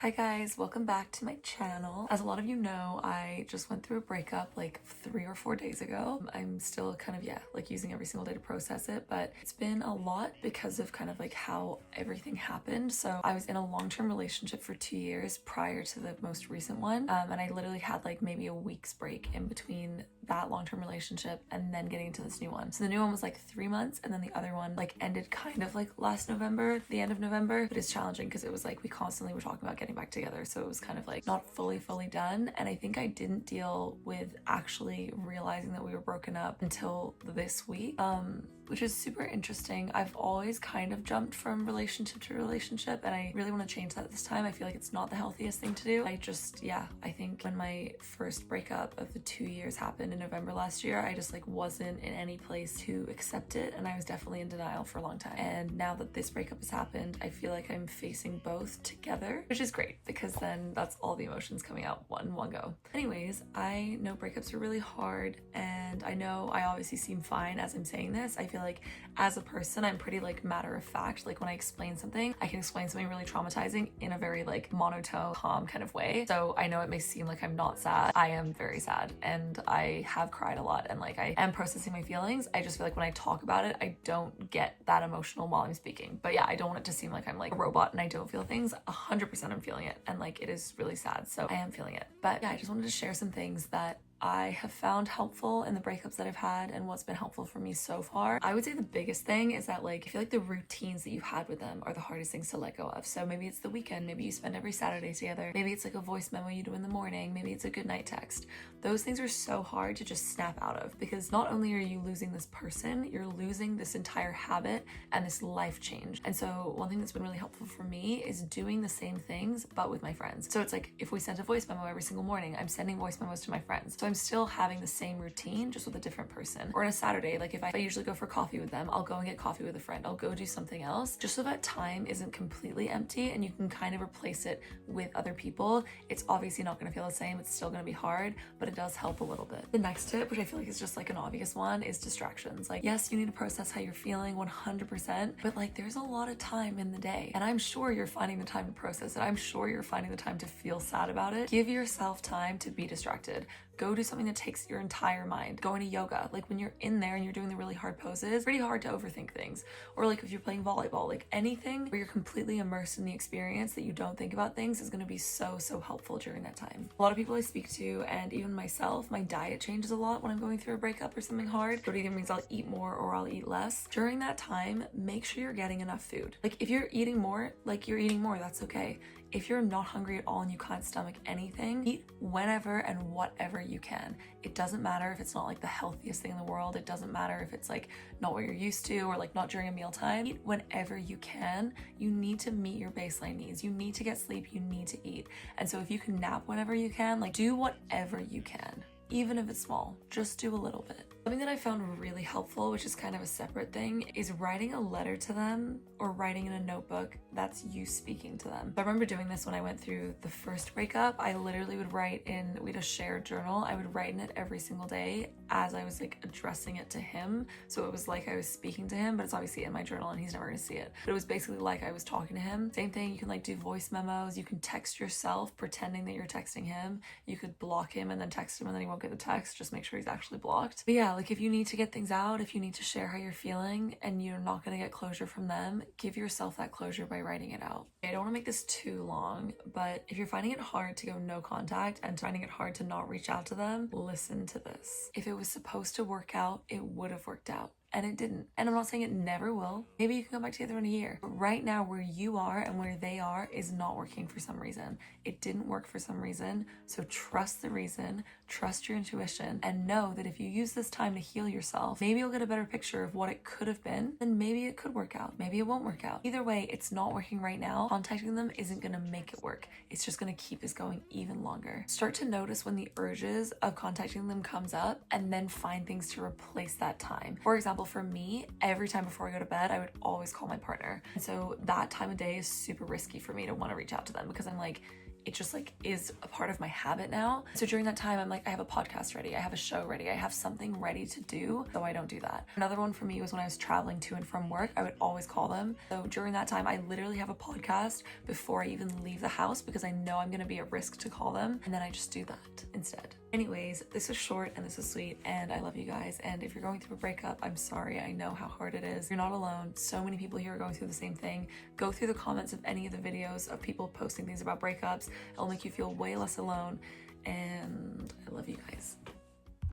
Hi guys, welcome back to my channel. As a lot of you know, I just went through a breakup like 3 or 4 days ago. I'm still kind of, using every single day to process it, but it's been a lot because of kind of like how everything happened. So I was in a long-term relationship for 2 years prior to the most recent one. And I literally had like maybe a week's break in between that long-term relationship and then getting into this new one. So the new one was like 3 months, and then the other one like ended kind of like last November, the end of November. But it's challenging because it was like we constantly were talking about getting back together, so it was kind of like not fully done. And I think I didn't deal with actually realizing that we were broken up until this week, which is super interesting. I've always kind of jumped from relationship to relationship, and I really want to change that this time. I feel like it's not the healthiest thing to do. I think when my first breakup of the 2 years happened in November last year, I just like wasn't in any place to accept it, and I was definitely in denial for a long time. And now that this breakup has happened, I feel like I'm facing both together, which is great because then that's all the emotions coming out one go. Anyways, I know breakups are really hard, and I know I obviously seem fine as I'm saying this. I feel like as a person, I'm pretty like matter of fact. Like when I explain something, I can explain something really traumatizing in a very like monotone, calm kind of way. So I know it may seem like I'm not sad. I am very sad, and I have cried a lot, and like I am processing my feelings. I just feel like when I talk about it, I don't get that emotional while I'm speaking. But yeah, I don't want it to seem like I'm like a robot and I don't feel things. 100% I'm feeling it, and like it is really sad, so I am feeling it. But yeah, I just wanted to share some things that I have found helpful in the breakups that I've had and what's been helpful for me so far. I would say the biggest thing is that like I feel like the routines that you had with them are the hardest things to let go of. So maybe it's the weekend, maybe you spend every Saturday together, maybe it's like a voice memo you do in the morning, maybe it's a good night text. Those things are so hard to just snap out of, because not only are you losing this person, you're losing this entire habit and this life change. And so one thing that's been really helpful for me is doing the same things but with my friends. So it's like if we sent a voice memo every single morning, I'm sending voice memos to my friends. So I'm still having the same routine, just with a different person. Or on a Saturday, like if I usually go for coffee with them, I'll go and get coffee with a friend. I'll go do something else, just so that time isn't completely empty and you can kind of replace it with other people. It's obviously not going to feel the same. It's still going to be hard, but it does help a little bit. The next tip, which I feel like is just like an obvious one, is distractions. Like, yes, you need to process how you're feeling 100%, but like there's a lot of time in the day, and I'm sure you're finding the time to process it. I'm sure you're finding the time to feel sad about it. Give yourself time to be distracted. Go do something that takes your entire mind. Going to yoga. Like when you're in there and you're doing the really hard poses, it's pretty hard to overthink things. Or like if you're playing volleyball, like anything where you're completely immersed in the experience that you don't think about things is going to be so helpful during that time. A lot of people I speak to, and even myself, my diet changes a lot when I'm going through a breakup or something hard. So it either means I'll eat more or I'll eat less. During that time, make sure you're getting enough food. Like if you're eating more, that's okay. If you're not hungry at all and you can't stomach anything, eat whenever and whatever you can. It doesn't matter if it's not like the healthiest thing in the world. It doesn't matter if it's like not what you're used to or like not during a mealtime. Eat whenever you can. You need to meet your baseline needs. You need to get sleep. You need to eat. And so if you can nap whenever you can, like do whatever you can. Even if it's small, just do a little bit. Something that I found really helpful, which is kind of a separate thing, is writing a letter to them or writing in a notebook that's you speaking to them. I remember doing this when I went through the first breakup. I literally would write in, we had a shared journal. I would write in it every single day as I was like addressing it to him. So it was like I was speaking to him, but it's obviously in my journal and he's never gonna see it. But it was basically like I was talking to him. Same thing, you can like do voice memos. You can text yourself pretending that you're texting him. You could block him and then text him and then he won't get the text. Just make sure he's actually blocked. But yeah, like if you need to get things out, if you need to share how you're feeling and you're not going to get closure from them, give yourself that closure by writing it out. I don't want to make this too long, but if you're finding it hard to go no contact and finding it hard to not reach out to them, listen to this. If it was supposed to work out, it would have worked out. And it didn't. And I'm not saying it never will. Maybe you can come back together in a year. But right now, where you are and where they are is not working for some reason. It didn't work for some reason. So trust the reason, trust your intuition, and know that if you use this time to heal yourself, maybe you'll get a better picture of what it could have been. Then maybe it could work out. Maybe it won't work out. Either way, it's not working right now. Contacting them isn't going to make it work. It's just going to keep this going even longer. Start to notice when the urges of contacting them comes up, and then find things to replace that time. For example, for me, every time before I go to bed, I would always call my partner. And so that time of day is super risky for me to want to reach out to them, because I'm like, it just like is a part of my habit now. So during that time, I'm like, I have a podcast ready, I have a show ready, I have something ready to do, so I don't do that. Another one for me was when I was traveling to and from work, I would always call them. So during that time, I literally have a podcast before I even leave the house because I know I'm gonna be at risk to call them, and then I just do that instead. Anyways, this is short and this is sweet, and I love you guys. And if you're going through a breakup, I'm sorry. I know how hard it is. You're not alone. So many people here are going through the same thing. Go through the comments of any of the videos of people posting things about breakups. It'll make you feel way less alone. And I love you guys.